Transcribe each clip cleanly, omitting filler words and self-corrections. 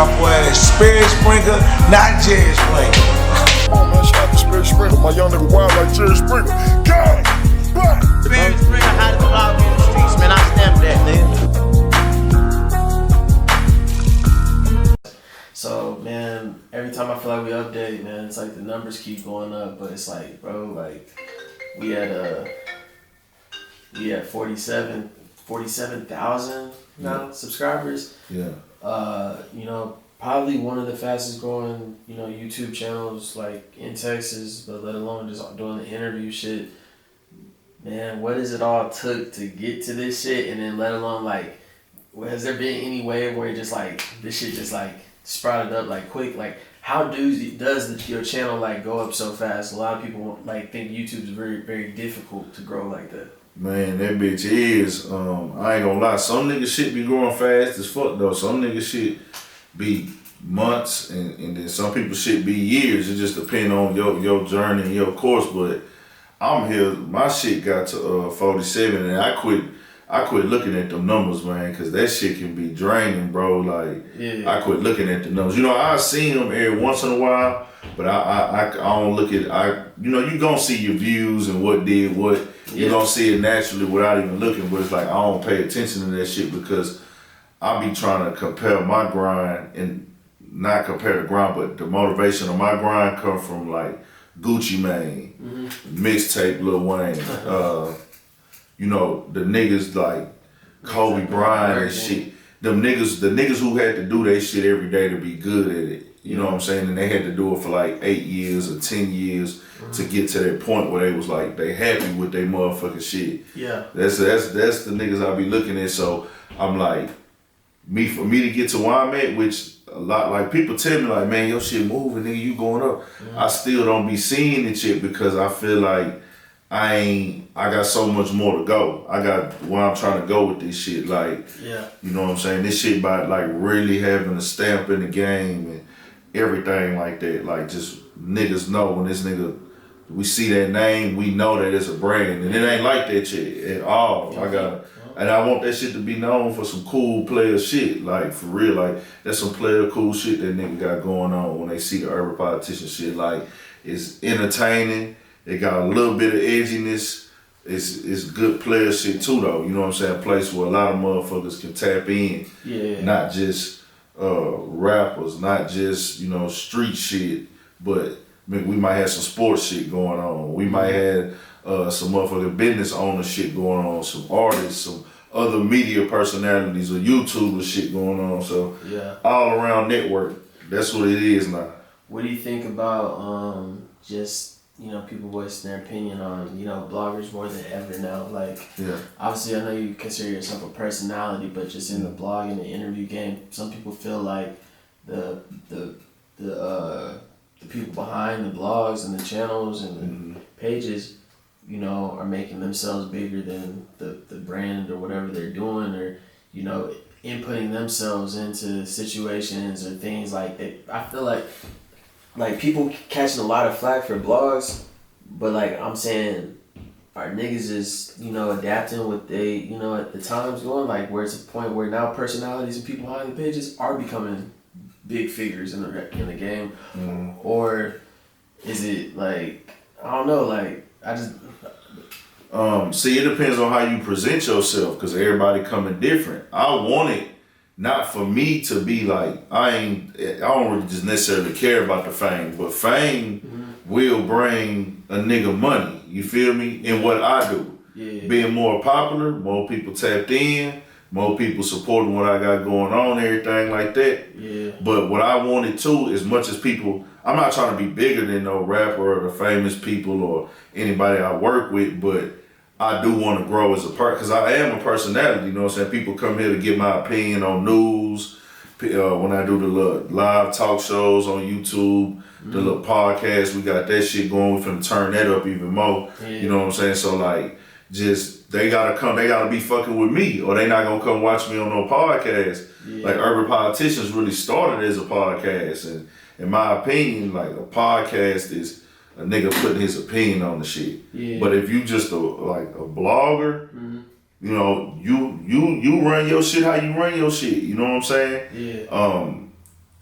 my boy Sperry Springer, not Jerry Springer. Come on, man, shout out to Sperry Springer. My young nigga wild like Jerry Springer. Gang! Bang! Sperry Springer, how to block in the streets, man. I stamp that, nigga. So, man, every time I feel like we update, man, it's like the numbers keep going up, but it's like, bro, like, we had 47,000 now subscribers. Yeah. You know, probably one of the fastest growing, you know, YouTube channels like in Texas, but let alone just doing the interview shit. Man, what is it all took to get to this shit? And then let alone like, has there been any way where it just like, this shit just like sprouted up like quick? Like, how does your channel like go up so fast? A lot of people like think YouTube is very, very difficult to grow like that. Man, that bitch is, I ain't gonna lie, some niggas shit be growing fast as fuck though. Some niggas shit be months and then some people shit be years. It just depends on your journey and your course. But I'm here, my shit got to 47 and I quit looking at them numbers, man, cause that shit can be draining, bro. Like, yeah. I quit looking at the numbers. You know, I see them every once in a while, but I don't look at, you know, you gonna see your views and what did what. You gonna see it naturally without even looking, but it's like I don't pay attention to that shit because I be trying to compare my grind and not compare the grind, but the motivation of my grind come from like Gucci Mane, mixtape Lil Wayne, you know, the niggas like Kobe Bryant and shit. The niggas who had to do their shit every day to be good at it. You know what I'm saying? And they had to do it for like 8 years or 10 years to get to that point where they was like, they happy with their motherfucking shit. Yeah. That's the niggas I be looking at. So I'm like, for me to get to where I'm at, which a lot, like people tell me like, man, your shit moving, nigga, you going up. I still don't be seeing it shit because I feel like I got so much more to go. I got where I'm trying to go with this shit. Like, yeah. You know what I'm saying? This shit about like really having a stamp in the game and everything like that. Like just niggas know when this nigga, we see that name, we know that it's a brand. And it ain't like that shit at all. And I want that shit to be known for some cool player shit. Like for real, like that's some player cool shit that nigga got going on when they see the urban politician shit. Like it's entertaining. It got a little bit of edginess. It's good player shit too though. You know what I'm saying? A place where a lot of motherfuckers can tap in. Yeah. Not just rappers, not just, you know, street shit, but we might have some sports shit going on. We might have some motherfucking business owner shit going on, some artists, some other media personalities or YouTubers shit going on. So yeah, all around network. That's what it is now. What do you think about just, you know, people voicing their opinion on, you know, bloggers more than ever now? Like, yeah. Obviously, I know you consider yourself a personality, but just in the blog and the interview game, some people feel like the people behind the blogs and the channels and the pages, you know, are making themselves bigger than the brand or whatever they're doing, or, you know, inputting themselves into situations or things like that. I feel like people catching a lot of flack for blogs, but like I'm saying, our niggas is, you know, adapting what they, you know, at the times going, like where it's a point where now personalities and people behind the pages are becoming big figures in the game, or is it like, I don't know, like I just. See, it depends on how you present yourself, because everybody coming different. I want it not for me to be like, I don't really just necessarily care about the fame, but fame will bring a nigga money, you feel me, in what I do. Yeah. Being more popular, more people tapped in, more people supporting what I got going on, everything like that. Yeah. But what I wanted too, as much as people, I'm not trying to be bigger than no rapper or the famous people or anybody I work with, but I do want to grow as a person, because I am a personality, you know what I'm saying? People come here to get my opinion on news, when I do the little live talk shows on YouTube, the little podcast, we got that shit going, we finna turn that up even more, you know what I'm saying? So like, just, they gotta be fucking with me, or they not gonna come watch me on no podcast. Yeah. Like Urban Politicians really started as a podcast, and in my opinion, like a podcast is a nigga putting his opinion on the shit. Yeah. But if you just a blogger, you know, you run your shit how you run your shit. You know what I'm saying? Yeah.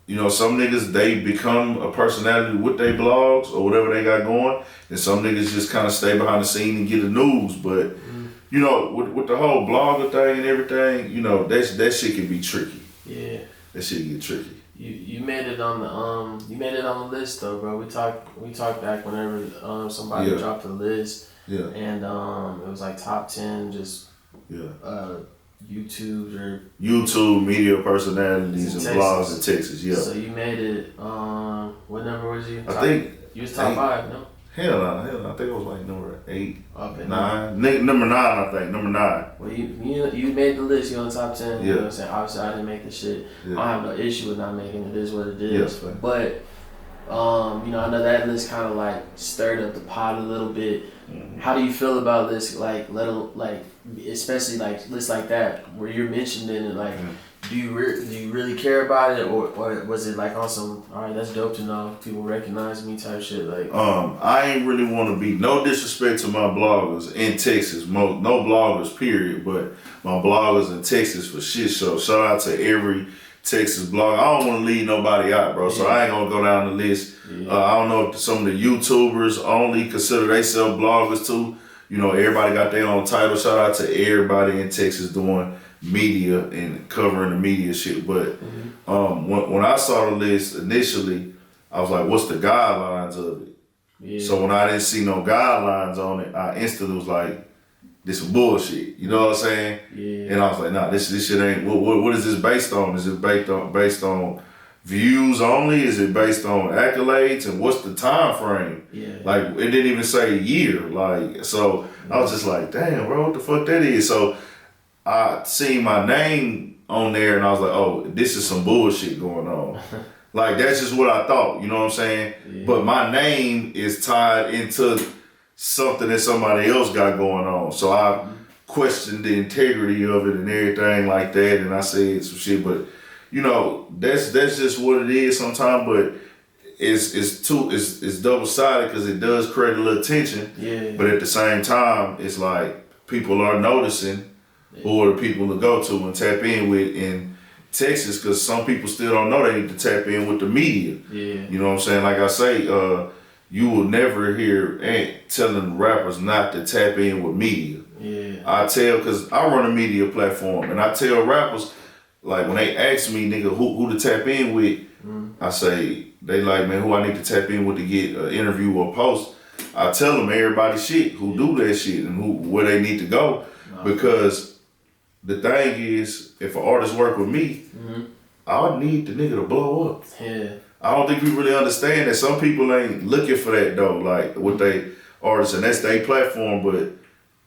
you know, some niggas, they become a personality with their blogs or whatever they got going, and some niggas just kind of stay behind the scene and get the news. But you know, with the whole blogger thing and everything, you know, that shit can be tricky. Yeah. That shit get tricky. You made it on the list though, bro. We talked back whenever somebody dropped the list. Yeah. And it was like top 10 just YouTube media personalities and blogs in Texas. Yeah. So you made it. What number was you? I think you was top 5. No. Hell no. I think it was like number 8, Up at 9. Number 9, I think. Number 9. Well, you made the list. You're on top 10. Yeah. You know what I'm saying? Obviously, I didn't make the shit. Yeah. I don't have no issue with not making it. It is what it is. Yeah. But you know, I know that list kind of like stirred up the pot a little bit. Mm-hmm. How do you feel about this? Like, especially like lists like that where you're mentioned in it. Like, do you really care about it, or was it like on some, all right, that's dope to know people recognize me type shit? Like, I ain't really want to be, no disrespect to my bloggers in Texas, no bloggers period, but my bloggers in Texas for shit show. Shout out to every Texas blogger. I don't want to leave nobody out, bro. So I ain't gonna go down the list. Yeah. I don't know if some of the YouTubers only consider themselves bloggers too. You know, everybody got their own title. Shout out to everybody in Texas doing media and covering the media shit. But when I saw the list initially, I was like, what's the guidelines of it? Yeah. So when I didn't see no guidelines on it, I instantly was like, this some bullshit. You know what I'm saying? Yeah. And I was like, nah, this shit ain't, what is this based on? Is it based on views only? Is it based on accolades? And what's the time frame? Yeah. Like, it didn't even say a year. Like, so I was just like, damn, bro, what the fuck that is? So I seen my name on there and I was like, oh, this is some bullshit going on. Like, that's just what I thought, you know what I'm saying? Yeah. But my name is tied into something that somebody else got going on. So I questioned the integrity of it and everything like that, and I said some shit, but you know, that's just what it is sometimes, but it's double-sided because it does create a little tension. Yeah. But at the same time, it's like people are noticing who are the people to go to and tap in with in Texas, because some people still don't know they need to tap in with the media. Yeah. You know what I'm saying? Like I say, you will never hear Ant telling rappers not to tap in with media. Yeah. I tell, because I run a media platform, and I tell rappers, like when they ask me, nigga, who to tap in with, I say, they like, man, who I need to tap in with to get an interview or post. I tell them everybody shit, who do that shit and where they need to go. Because the thing is, if an artist work with me, I would need the nigga to blow up. Yeah. I don't think people really understand that some people ain't looking for that though, like with they artists, and that's their platform, but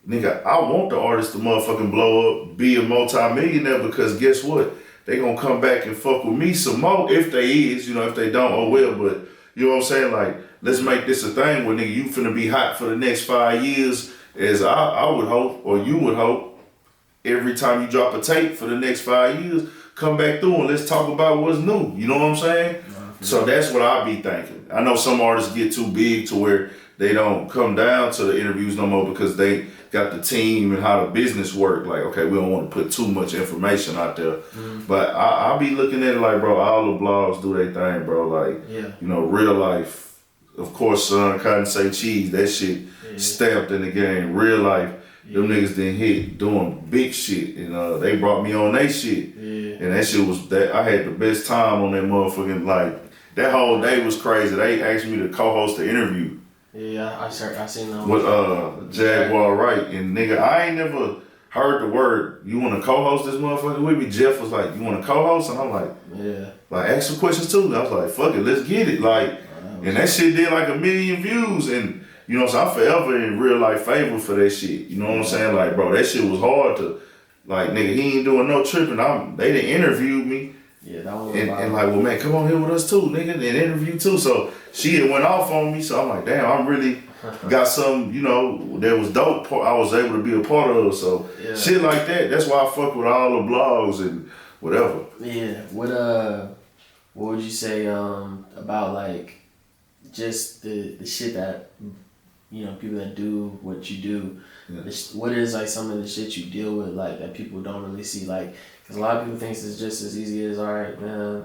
nigga, I want the artist to motherfucking blow up, be a multi-millionaire, because guess what? They gonna come back and fuck with me some more if they is, you know, if they don't, oh well, but you know what I'm saying? Like, let's make this a thing where nigga, you finna be hot for the next 5 years, as I would hope, or you would hope, every time you drop a tape for the next 5 years, come back through and let's talk about what's new, you know what I'm saying? So that's what I be thinking. I know some artists get too big to where they don't come down to the interviews no more because they got the team and how the business work. Like, okay, we don't want to put too much information out there. But I be looking at it like, bro, all the blogs do their thing, bro. Like, you know, real life, of course, son, cotton say cheese, that shit stamped in the game. Real life, them niggas didn't hit doing big shit, and they brought me on they shit. And that shit was, that I had the best time on that motherfucking, like, that whole day was crazy. They asked me to co-host the interview. Yeah, I seen them. With Jaguar Wright. And nigga, I ain't never heard the word, you want to co-host this motherfucker with me? Jeff was like, you want to co-host? And I'm like, yeah. Like, ask some questions too. And I was like, fuck it, let's get it. Like, and that shit did like 1 million views. And, you know, so I'm forever in real life favor for that shit. You know what I'm saying? Like, bro, that shit was hard to, like, nigga, he ain't doing no tripping. They done interviewed me. Yeah, that was and like, well, man, come on here with us too, nigga, and interview too. So she had went off on me. So I'm like, damn, I'm really got some, you know, that was dope. I was able to be a part of. So shit like that. That's why I fuck with all the blogs and whatever. Yeah. What would you say about like just the shit that, you know, people that do what you do? Yeah. What is like some of the shit you deal with, like, that people don't really see, like, because a lot of people think it's just as easy as, all right, man,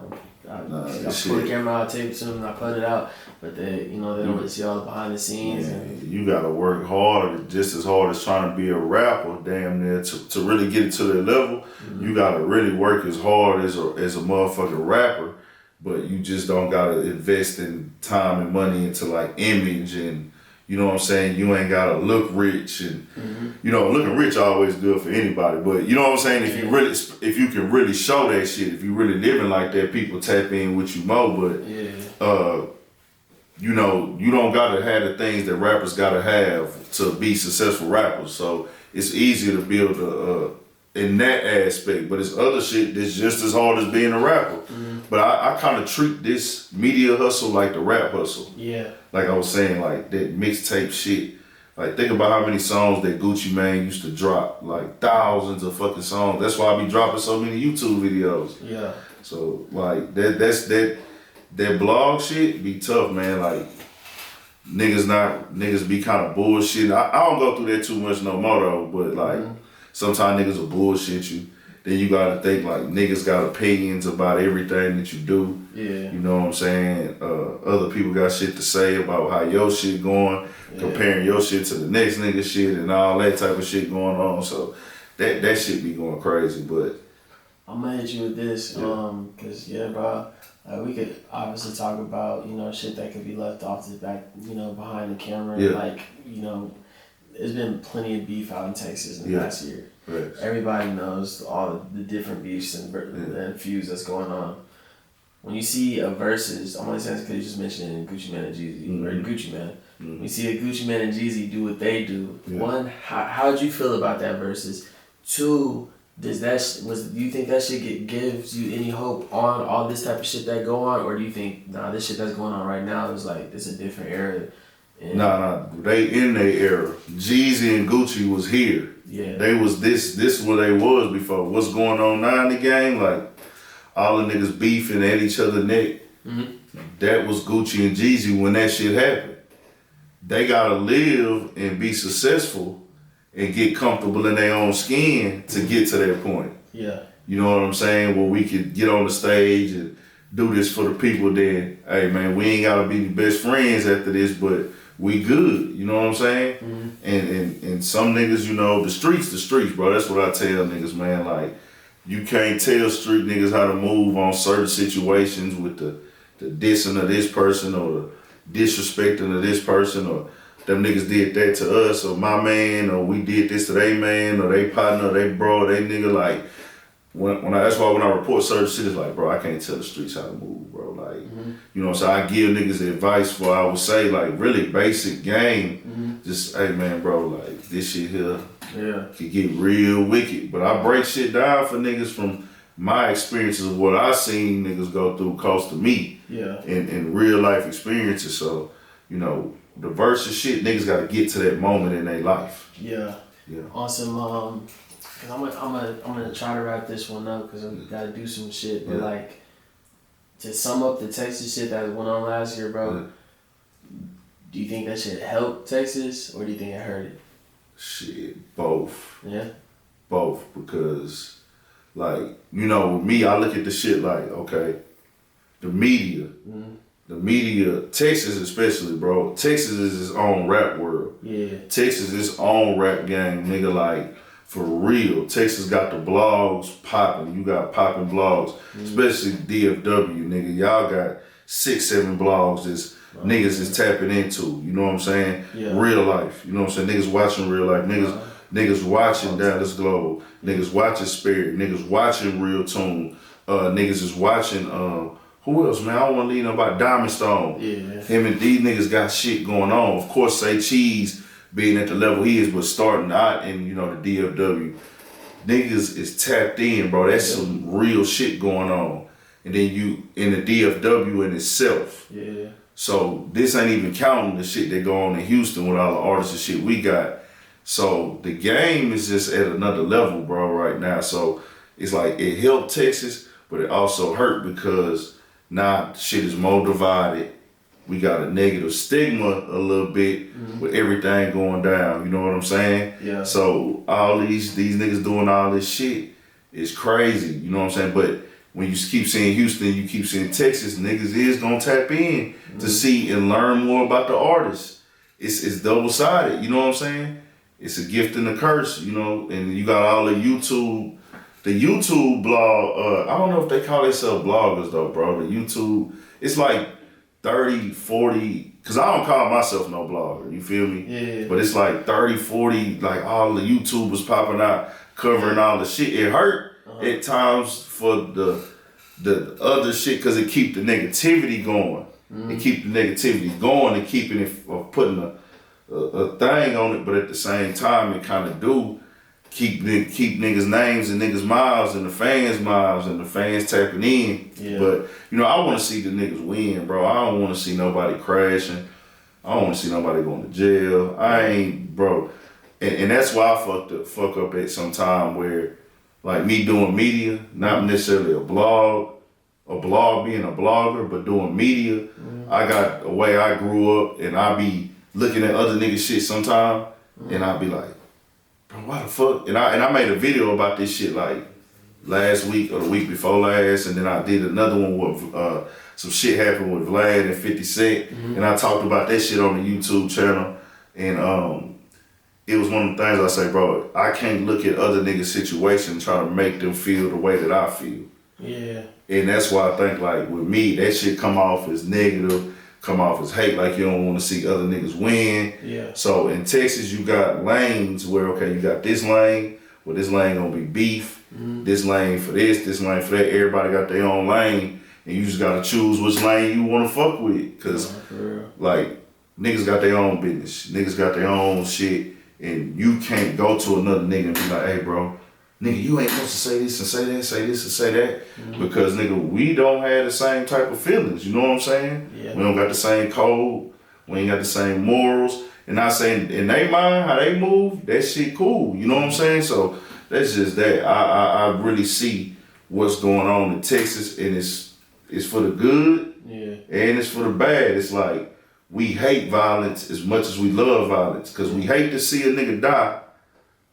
I this pull the shit. camera out, tape it to them, and I put it out. But they, they don't really see all the behind the scenes. And You gotta work hard, just as hard as trying to be a rapper. Damn near to really get it to their level. You gotta really work as hard as a motherfucking rapper. But you just don't gotta invest in time and money into like image and. You know what I'm saying? You ain't gotta look rich and looking rich always good for anybody. But you know what I'm saying? If you can really show that shit, if you really living like that, people tap in with you more. But you don't gotta have the things that rappers gotta have to be successful rappers. So it's easier to build in that aspect. But it's other shit that's just as hard as being a rapper. But I kind of treat this media hustle like the rap hustle. yeah. Like I was saying, like that mixtape shit. Like think about how many songs that Gucci Mane used to drop. Like thousands of fucking songs. That's why I be dropping so many YouTube videos. Yeah. So like that blog shit be tough, man. Like niggas be kind of bullshit. I don't go through that too much no more though. But like sometimes niggas will bullshit you. Then you gotta think like niggas got opinions about everything that you do. Yeah. You know what I'm saying? Other people got shit to say about how your shit going, comparing your shit to the next nigga shit and all that type of shit going on. So that shit be going crazy. But I'm gonna hit you with this, cause bro, we could obviously talk about shit that could be left off the back, behind the camera. Yeah. Like there's been plenty of beef out in Texas in the past year. right. Everybody knows all the different beefs and feuds that's going on. When you see a versus, I'm gonna say because you just mentioned Gucci Mane and Jeezy, or Gucci Mane. When you see a Gucci Mane and Jeezy do what they do, one, how'd you feel about that versus? Two, do you think that shit gives you any hope on all this type of shit that go on, or do you think this shit that's going on right now is like it's a different era? Nah, they in their era. Jeezy and Gucci was here. Yeah. They was this where they was before. What's going on now in the game? Like all the niggas beefing at each other neck. That was Gucci and Jeezy when that shit happened. They gotta live and be successful and get comfortable in their own skin to get to that point. Yeah. You know what I'm saying? Where we could get on the stage and do this for the people. Then, hey man, we ain't gotta be the best friends after this, but we good. You know what I'm saying? And some niggas, the streets, bro. That's what I tell niggas, man. Like, you can't tell street niggas how to move on certain situations with the dissing of this person or the disrespecting of this person or them niggas did that to us or my man or we did this to they man or they partner or they bro or they nigga. Like that's why when I report certain shit, it's like, bro, I can't tell the streets how to move, bro. Like, you know what I'm saying? I give niggas advice for, I would say, like, really basic game. Just, hey, man, bro, like, this shit here could get real wicked. But I break shit down for niggas from my experiences of what I seen niggas go through cost to me. Yeah. And real life experiences. So, the versus shit, niggas got to get to that moment in their life. Yeah. Awesome. Cause I'm gonna try to wrap this one up because we gotta do some shit. But like, to sum up the Texas shit that went on last year, bro. Do you think that shit helped Texas or do you think it hurt it? Shit, both. Yeah. Both, because like with me, I look at the shit like, okay, the media, Texas especially, bro. Texas is its own rap world. Yeah. Texas is its own rap game, nigga. Like. For real, Texas got the blogs popping. You got popping blogs, especially DFW, nigga. Y'all got 6-7 blogs niggas is tapping into. You know what I'm saying? Yeah. Real life. You know what I'm saying? Niggas watching real life. Niggas watching Dallas Globe. Niggas watching Sperry. Niggas watching Real Tune. Niggas is watching. Who else, man? I don't want to leave nobody. Diamond Stone. Yeah. Him and these niggas got shit going on. Of course, Say Cheese. Being at the level he is, but starting out in, the DFW, niggas is tapped in, bro. That's some real shit going on. And then you in the DFW in itself. Yeah. So this ain't even counting the shit that go on in Houston with all the artists and shit we got. So the game is just at another level, bro, right now. So it's like it helped Texas, but it also hurt because now shit is more divided. We got a negative stigma a little bit with everything going down. You know what I'm saying? Yeah. So all these niggas doing all this shit is crazy. You know what I'm saying? But when you keep seeing Houston, you keep seeing Texas, niggas is gonna tap in to see and learn more about the artist. It's double-sided, you know what I'm saying? It's a gift and a curse, you know, and you got all the YouTube blog, I don't know if they call themselves bloggers though, bro. The YouTube, it's like 30, 40, cause I don't call myself no blogger, you feel me? Yeah. But it's like 30, 40, like all the YouTubers popping out, covering all the shit. It hurt at times for the other shit cause it keep the negativity going. It keep the negativity going and keeping it, putting a thing on it, but at the same time it kind of do keep niggas' names and niggas' mouths and the fans' mouths and the fans tapping in. Yeah. But you know, I want to see the niggas win, bro. I don't want to see nobody crashing. I don't want to see nobody going to jail. I ain't, bro. And that's why I fuck up at some time where, like me doing media, not necessarily a blog being a blogger, but doing media. I got a way I grew up, and I be looking at other niggas shit sometime, and I be like, bro, why the fuck? And I made a video about this shit like last week or the week before last, and then I did another one with some shit happened with Vlad and 50 Cent, and I talked about that shit on the YouTube channel, and it was one of the things I say, bro, I can't look at other niggas' situation and try to make them feel the way that I feel. Yeah. And that's why I think, like, with me, that shit come off as negative, come off as hate, like you don't want to see other niggas win. Yeah. So in Texas, you got lanes where, okay, you got this lane, well, this lane gonna be beef, this lane for this lane for that. Everybody got their own lane, and you just gotta choose which lane you wanna fuck with. Cause, like, niggas got their own business, niggas got their own shit, and you can't go to another nigga and be like, hey, bro, nigga, you ain't supposed to say this and say that, say this and say that, because nigga, we don't have the same type of feelings. You know what I'm saying? Yeah. We don't got the same code. We ain't got the same morals. And not saying in their mind how they move, that shit cool. You know what I'm saying? So that's just that. I really see what's going on in Texas, and it's for the good, and it's for the bad. It's like we hate violence as much as we love violence, because we hate to see a nigga die.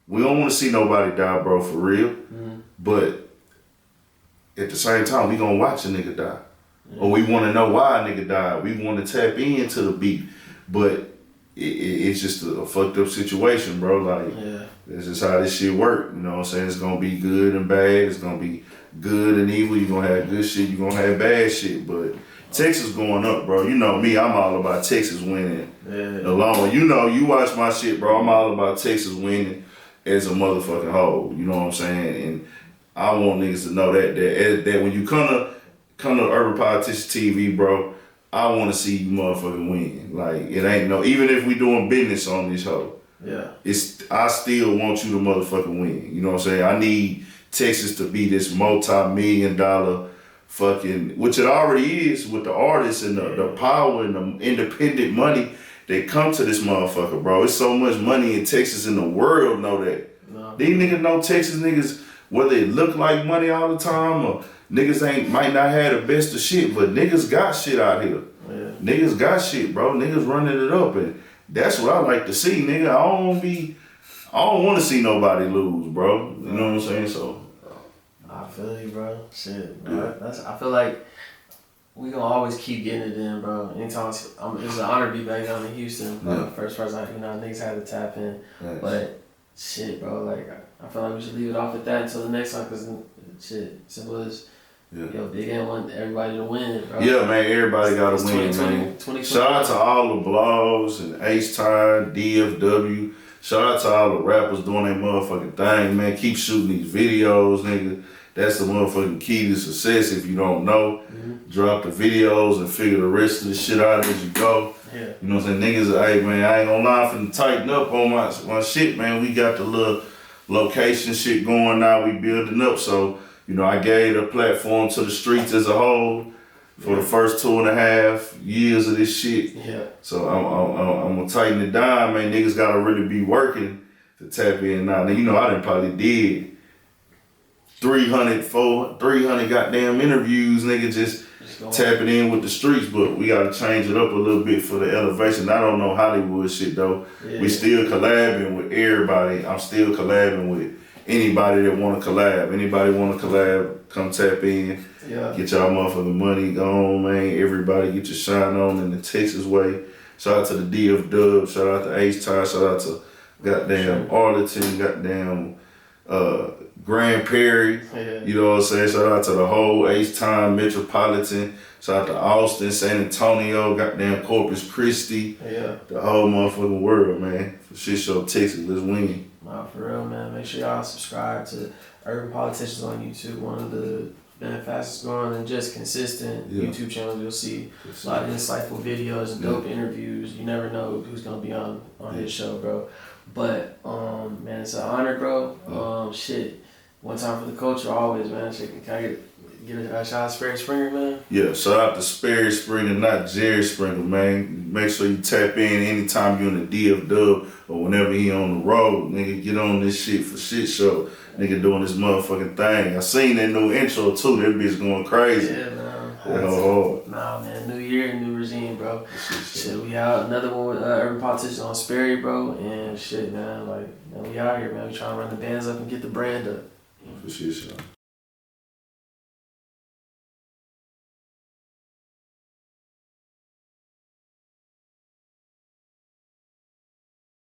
We don't want to see nobody die, bro, for real. But at the same time, we gonna watch a nigga die. Or we want to know why a nigga died. We want to tap into the beat. But it's just a fucked up situation, bro. Like, that's just how this shit work. You know what I'm saying? It's gonna be good and bad. It's gonna be good and evil. You're gonna have good shit. You're gonna have bad shit. But Texas going up, bro. You know me, I'm all about Texas winning. Alone. You know, you watch my shit, bro. I'm all about Texas winning as a motherfucking whole. You know what I'm saying? And I want niggas to know that when you come to Urban Politician TV, bro, I want to see you motherfucking win. Like, it ain't no, even if we doing business on this hoe, I still want you to motherfucking win. You know what I'm saying? I need Texas to be this multi-million-dollar fucking, which it already is with the artists and the power and the independent money that come to this motherfucker, bro. It's so much money in Texas, and the world know that. These niggas know Texas niggas, whether it look like money all the time or niggas might not have the best of shit, but niggas got shit out here. Niggas got shit, bro. Niggas running it up, and that's what I like to see, nigga. I don't want to see nobody lose, bro. You know what I'm saying? So I feel you, bro. Shit, bro. I feel like we gonna always keep getting it in, bro. Anytime it's an honor to be back down in Houston. First person, niggas had to tap in. But shit, bro, like I feel like we should leave it off at that until the next time, cause shit, simple as Big M want everybody to win, bro. Yeah, man, everybody gotta win, man. Shout out to all the blogs and H-Time, DFW. Shout out to all the rappers doing their motherfucking thing, man. Keep shooting these videos, nigga. That's the motherfucking key to success. If you don't know, drop the videos and figure the rest of the shit out as you go. You know what I'm saying? Niggas, hey man, I ain't gonna lie, I'm finna tighten up on my shit, man. We got the little location shit going now. We building up, so you know I gave a platform to the streets as a whole for the first 2.5 years of this shit. So I'm gonna tighten it down, man. Niggas gotta really be working to tap in now. Now you know I done probably did 300 goddamn interviews, nigga, just tapping in with the streets, but we gotta change it up a little bit for the elevation. I don't know Hollywood shit though. We still collabing with everybody. I'm still collabing with anybody that want to collab. Anybody want to collab, come tap in. Yeah. Get y'all motherfucking money going, man. Everybody get your shine on in the Texas way. Shout out to the DF Dub. Shout out to H-Tie. Shout out to goddamn Arlington. Goddamn Grand Prairie. Yeah. You know what I'm saying? Shout out to the whole H-Time Metropolitan. Shout out to Austin, San Antonio, goddamn Corpus Christi. Yeah. The whole motherfucking world, man. For Shit Show Texas, let's win. Nah, for real, man. Make sure y'all subscribe to Urban Politicians on YouTube. One of the fastest growing and just consistent YouTube channels. You'll see a lot of insightful videos and dope interviews. You never know who's gonna be on his show, bro. But man, it's an honor, bro. Shit. One time for the culture, always, man. Shit, can I get a shout out to Sperry Springer, man? Yeah, shout out to Sperry Springer, not Jerry Springer, man. Make sure you tap in anytime you're in the DF Dub or whenever he on the road. Nigga, get on this shit for Shit Show. Nigga doing this motherfucking thing. I seen that new intro too. That bitch going crazy. Yeah, man. Hard. Nah, man. New year, new regime, bro. Shit, we out. Another one with Urban Politicians on Sperry, bro. And shit, man. Like, man, we out here, man. We trying to run the bands up and get the brand up. For Shit Show.